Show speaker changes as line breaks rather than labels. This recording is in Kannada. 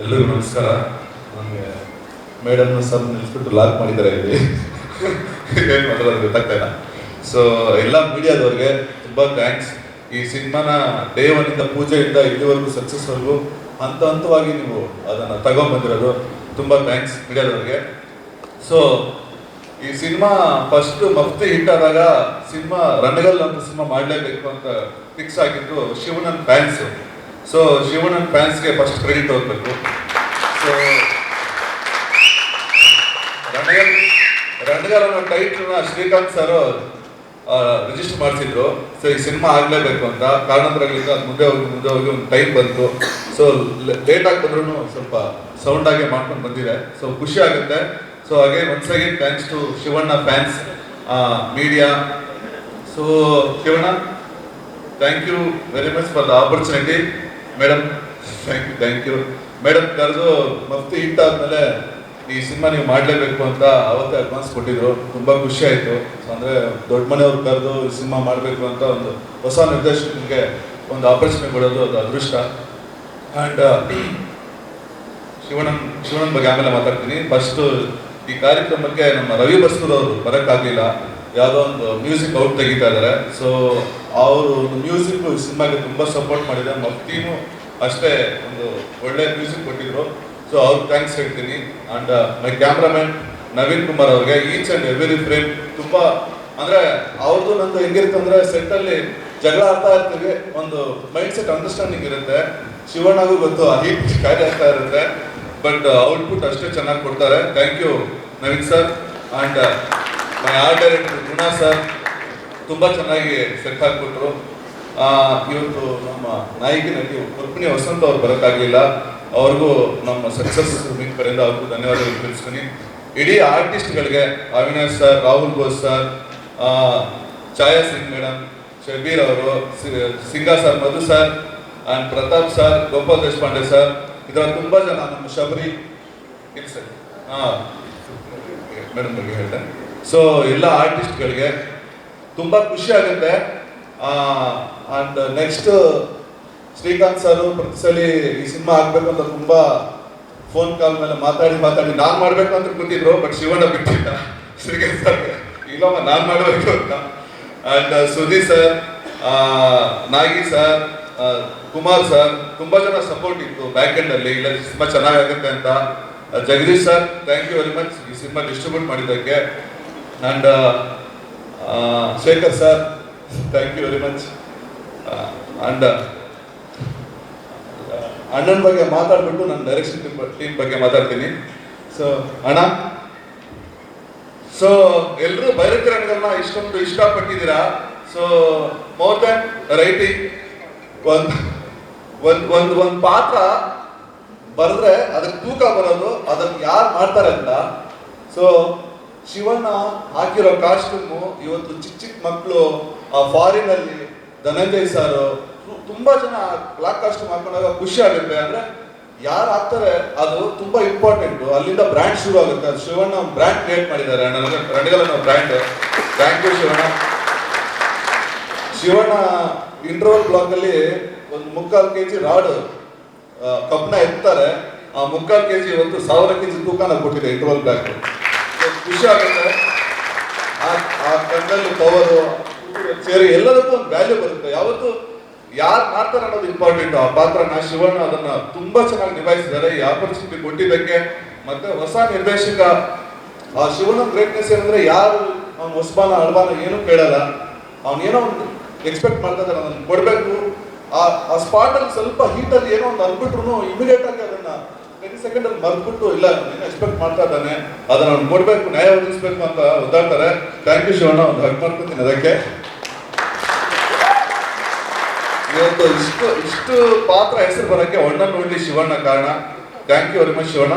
ಎಲ್ಲರಿಗೂ ನಮಸ್ಕಾರ. ನನಗೆ ಮೇಡಮ್ನ ಸರ್ ನಿಲ್ಲಿಸ್ಬಿಟ್ಟು ಲಾಕ್ ಮಾಡಿದ್ದಾರೆ ಇಲ್ಲಿ. ಏನು ಮಾಡೋದು ಗೊತ್ತಾಗ್ತಾ ಇಲ್ಲ. ಸೊ ಎಲ್ಲ ಮೀಡಿಯಾದವ್ರಿಗೆ ತುಂಬ ಥ್ಯಾಂಕ್ಸ್. ಈ ಸಿನಿಮಾನ ಡೇ ಒನ್ನಿಂದ ಪೂಜೆಯಿಂದ ಇಲ್ಲಿವರೆಗೂ ಸಕ್ಸಸ್ವರೆಗೂ ಹಂತವಾಗಿ ನೀವು ಅದನ್ನು ತಗೊಂಡ್ಬಂದಿರೋದು ತುಂಬ ಥ್ಯಾಂಕ್ಸ್ ಮೀಡಿಯಾದವ್ರಿಗೆ. ಸೊ ಈ ಸಿನಿಮಾ ಫಸ್ಟ್ ಮಫ್ತಿ ಹಿಟ್ ಆದಾಗ ಸಿನಿಮಾ ರಣಗಲ್ ಅಂತ ಸಿನಿಮಾ ಮಾಡಲೇಬೇಕು ಅಂತ ಫಿಕ್ಸ್ ಆಗಿದ್ದು ಶಿವಣ್ಣನ ಫ್ಯಾನ್ಸು. ಸೊ ಶಿವಣ್ಣನ ಫ್ಯಾನ್ಸ್ಗೆ ಫಸ್ಟ್ ಕ್ರೆಡಿಟ್ ಹೋಗ್ಬೇಕು. ಸೊ ರಣಗಲ್ ಅನ್ನೋ ಟೈಟ್ಲನ್ನ ಶ್ರೀಕಾಂತ್ ಸರ್ ರಿಜಿಸ್ಟರ್ ಮಾಡಿಸಿದ್ರು. ಸೊ ಈ ಸಿನಿಮಾ ಆಗಲೇಬೇಕು ಅಂತ ಕಾರಣಾಂತರಗಳಿಂದ ಅದು ಮುಂದೆ ಹೋಗಿ ಒಂದು ಟೈಮ್ ಬಂತು. ಸೊ ಲೇಟ್ ಆಗಿ ಬಂದ್ರೂ ಸ್ವಲ್ಪ ಸೌಂಡ್ ಆಗಿ ಮಾಡ್ಕೊಂಡು ಬಂದಿದೆ. ಸೊ ಖುಷಿ ಆಗುತ್ತೆ. So again once again thanks to Shivanna fans, media. So Shivanna, thank you very much for the opportunity. Madam thank you madam. ಕರೆದು ಮಫ್ತಿ ಹಿಟ್ ಆದಮೇಲೆ ಈ ಸಿನಿಮಾ ನೀವು ಮಾಡಲೇಬೇಕು ಅಂತ ಅವತ್ತೇ ಅಡ್ವಾನ್ಸ್ ಕೊಟ್ಟಿದ್ರು. ತುಂಬ ಖುಷಿ ಆಯಿತು. ಅಂದರೆ ದೊಡ್ಡ ಮನೆಯವ್ರು ಕರೆದು ಈ ಸಿನಿಮಾ ಮಾಡಬೇಕು ಅಂತ ಒಂದು ಹೊಸ ನಿರ್ದೇಶಕನಿಗೆ ಒಂದು ಆಪರ್ಚುನಿಟಿ ಕೊಡೋದು ಅದು ಅದೃಷ್ಟ. ಆ್ಯಂಡ್ ಶಿವಣ್ಣನ ಬಗ್ಗೆ ಆಮೇಲೆ ಮಾತಾಡ್ತೀನಿ. ಫಸ್ಟು ಈ ಕಾರ್ಯಕ್ರಮಕ್ಕೆ ನಮ್ಮ ರವಿ ಬಸ್ಕೂರ್ ಅವರು ಬರೋಕ್ಕಾಗಲಿಲ್ಲ. ಯಾವುದೋ ಒಂದು ಮ್ಯೂಸಿಕ್ ಔಟ್ ತೆಗಿತಾ ಇದ್ದಾರೆ. ಸೊ ಅವರು ಮ್ಯೂಸಿಕ್ ಸಿನಿಮಾಗೆ ತುಂಬ ಸಪೋರ್ಟ್ ಮಾಡಿದ್ದಾರೆ. ಮಫ್ತಿನೂ ಅಷ್ಟೇ ಒಂದು ಒಳ್ಳೆ ಮ್ಯೂಸಿಕ್ ಕೊಟ್ಟಿದ್ರು. ಸೊ ಅವ್ರಿಗೆ ಥ್ಯಾಂಕ್ಸ್ ಹೇಳ್ತೀನಿ. And my cameraman Naveen Kumar ಅವ್ರಿಗೆ ಈಚ್ ಆ್ಯಂಡ್ ಎವ್ರಿ ಫ್ರೇಮ್ ತುಂಬ ಅಂದರೆ ಅವ್ರದ್ದು ನಂದು ಹೆಂಗಿರುತ್ತೆ ಅಂದರೆ ಸೆಟ್ಟಲ್ಲಿ ಜಗಳ ಆಡ್ತಾ ಇರ್ತೀವಿ, ಒಂದು ಮೈಂಡ್ ಸೆಟ್ ಅಂಡರ್ಸ್ಟ್ಯಾಂಡಿಂಗ್ ಇರುತ್ತೆ. ಶಿವಣ್ಣಗೂ ಗೊತ್ತು ಆ ಹೀಟ್ ಕಾರ್ಯ ಆಗ್ತಾ ಇರುತ್ತೆ, ಬಟ್ ಔಟ್ಪುಟ್ ಅಷ್ಟೇ ಚೆನ್ನಾಗಿ ಕೊಡ್ತಾರೆ. Thank you Naveen sir. And my art director Guna sir ತುಂಬ ಚೆನ್ನಾಗಿ ಸೆಟ್ ಹಾಕ್ಬಿಟ್ರು. ಇವತ್ತು ನಮ್ಮ ನಾಯಕಿ ನಟಿ ರುಕ್ಮಿಣಿ ವಸಂತ ಅವ್ರು ಬರೋಕ್ಕಾಗಲಿಲ್ಲ. ಅವ್ರಿಗೂ ನಮ್ಮ ಸಕ್ಸಸ್ ಮೀಟ್ ಕಡೆಯಿಂದ ಅವ್ರಿಗೂ ಧನ್ಯವಾದಗಳು ತಿಳಿಸ್ತೀನಿ. ಇಡೀ ಆರ್ಟಿಸ್ಟ್ಗಳಿಗೆ Avinash sir, Rahul Ghosh sir, Chhaya Singh madam, Shabir ಅವರು, Singa sir, Madhu sir and Pratap sir, Gopal Deshpande sir, ಇದರ ತುಂಬ ಜನ, ನಮ್ಮ ಶಬರಿ ಇಲ್ಲ ಸರ್, ಮೇಡಮ್ ಬಗ್ಗೆ ಹೇಳಿದೆ. ಸೊ ಎಲ್ಲ ಆರ್ಟಿಸ್ಟ್ಗಳಿಗೆ ತುಂಬ ಖುಷಿ ಆಗುತ್ತೆ. ಆ್ಯಂಡ್ ನೆಕ್ಸ್ಟ್ ಶ್ರೀಕಾಂತ್ ಸರ್ ಪ್ರತಿ ಸಲ ಈ ಸಿನಿಮಾ ಆಗಬೇಕು ಅಂತ ತುಂಬ ಫೋನ್ ಕಾಲ್ ಮೇಲೆ ಮಾತಾಡಿ ನಾನು ಮಾಡಬೇಕು ಅಂತ ಕೂತಿದ್ರು. ಬಟ್ ಶಿವಣ್ಣ ಬಿಟ್ಟಿಲ್ಲ ಶ್ರೀಕಾಂತ್ ಸರ್ಗೆ, ಇಲ್ಲಮ್ಮ ನಾನು ಮಾಡಬೇಕು ಅಂತ. And Sudeep sir, Nagi sir, Kumar sir, ತುಂಬ ಜನ ಸಪೋರ್ಟ್ ಇತ್ತು ಬ್ಯಾಕ್ ಎಂಡಲ್ಲಿ. ಇಲ್ಲ ಸಿನಿಮಾ ಚೆನ್ನಾಗಾಗುತ್ತೆ ಅಂತ. Jagadish sir, thank you very much ಈ ಸಿನಿಮಾ ಡಿಸ್ಟ್ರಿಬ್ಯೂಟ್ ಮಾಡಿದ್ದಕ್ಕೆ. And Shekhar sir, thank you very much. And ಅಣ್ಣನ ಬಗ್ಗೆ ಮಾತಾಡ್ಬಿಟ್ಟು ನಾನು ಡೈರೆಕ್ಷನ್ ಟೀಮ್ ಬಗ್ಗೆ ಮಾತಾಡ್ತೀನಿ. ಸೊ ಅಣ್ಣ, ಸೊ ಎಲ್ಲರೂ ಭೈರತಿ ರಂಗನ್ನ ಇಷ್ಟೊಂದು ಇಷ್ಟಪಟ್ಟಿದ್ದೀರಾ. ಸೊ ಮೋರ್ ದನ್ ರೈಟಿಂಗ್, ಒಂದು ಪಾತ್ರ ಬರೆದ್ರೆ ಅದಕ್ಕೆ ತೂಕ ಬರೋದು, ಅದನ್ನು ಯಾರು ಮಾಡ್ತಾರೆ ಅಂತ. ಸೊ ಶಿವಣ್ಣ ಹಾಕಿರೋ ಕಾಸ್ಟ್ಯೂಮು ಇವತ್ತು ಚಿಕ್ಕ ಮಕ್ಕಳು ಫಾರಿನಲ್ಲಿ ಧನಂಜಯ್ ಸಾರು ತುಂಬಾ ಜನ ಬ್ಲಾಕ್ ಕಾಸ್ಟ್ಯೂಮ್ ಹಾಕೊಂಡಾಗ ಖುಷಿ ಆಗುತ್ತೆ. ಅಂದ್ರೆ ಯಾರು ಹಾಕ್ತಾರೆ ಅದು ತುಂಬಾ ಇಂಪಾರ್ಟೆಂಟ್. ಅಲ್ಲಿಂದ ಬ್ರ್ಯಾಂಡ್ ಶುರು ಆಗುತ್ತೆ. ಅದು ಶಿವಣ್ಣ ಬ್ರ್ಯಾಂಡ್ ಕ್ರಿಯೇಟ್ ಮಾಡಿದ್ದಾರೆ, ರಣಗಲ್ ಅನ್ನೋ brand. Thank you Shivanna. Shivanna interval block ಅಲ್ಲಿ ಒಂದು 3/4 kg ರಾಡ್ ಕಬ್ನ ಎತ್ತಾರೆ. ಆ 3/4 kg ಇವತ್ತು 1000 kg ತೂಕನ ಕೊಟ್ಟಿದೆ ಇಂಟರ್ವಲ್ ಬ್ಲಾಕ್. ಖುಷಿ ಆಗುತ್ತೆ. ಆ ಕಣ್ಣಲ್ಲಿ ಪವರು, ಸೇರಿ ಎಲ್ಲದಕ್ಕೂ ಒಂದು ವ್ಯಾಲ್ಯೂ ಬರುತ್ತೆ. ಯಾವತ್ತು ಯಾರು ಮಾಡ್ತಾರೆ ಅನ್ನೋದು ಇಂಪಾರ್ಟೆಂಟ್. ಆ ಪಾತ್ರನ ಶಿವಣ್ಣ ಅದನ್ನ ತುಂಬಾ ಚೆನ್ನಾಗಿ ನಿಭಾಯಿಸಿದ್ದಾರೆ. ಈ ಆಪರ್ಚುನಿಟಿ ಕೊಟ್ಟಿದ್ದಕ್ಕೆ. ಮತ್ತೆ ಹೊಸ ನಿರ್ದೇಶಕ, ಆ ಶಿವಣ್ಣ ಗ್ರೇಟ್ನೆಸ್ ಏನಂದ್ರೆ ಯಾರು ಹೊಸಬಾನ ಅಳ್ಬಾನ ಏನೂ ಕೇಳಲ್ಲ. ಅವನೇನೋ ಒಂದು ಎಕ್ಸ್ಪೆಕ್ಟ್ ಮಾಡ್ತಾ ಇದ್ದಾರೆ, ಅದನ್ನು ಕೊಡಬೇಕು. ಆ ಸ್ಪಾಟಲ್ಲಿ ಸ್ವಲ್ಪ ಹೀಟಲ್ಲಿ ಏನೋ ಒಂದು ಅಂದ್ಬಿಟ್ರು ಇಮಿಡಿಯೇಟ್ ಆಗಿ ಅದನ್ನ 10 ಸೆಕೆಂಡಲ್ಲಿ ಮರ್ದ್ಬಿಟ್ಟು ಇಲ್ಲ ಏನೋ ಎಕ್ಸ್ಪೆಕ್ಟ್ ಮಾಡ್ತಾ ಇದ್ದಾನೆ, ಅದನ್ನ ಅವ್ನು ಕೊಡಬೇಕು, ನ್ಯಾಯ ಒದಗಿಸ್ಬೇಕು ಅಂತ ಒದ್ದಾಡ್ತಾರೆ. ಥ್ಯಾಂಕ್ ಯು ಶಿವಣ್ಣ, ಒಂದು ಹಗ್ ಮಾಡ್ಕೊತೀನಿ ಅದಕ್ಕೆ. ಇವತ್ತು ಇಷ್ಟು ಪಾತ್ರ ಹೆಸರು ಬರೋಕ್ಕೆ ಒನ್ ಅಂಡ್ ಓನ್ಲಿ ಶಿವಣ್ಣ ಕಾರಣ. Thank you very much Shivanna.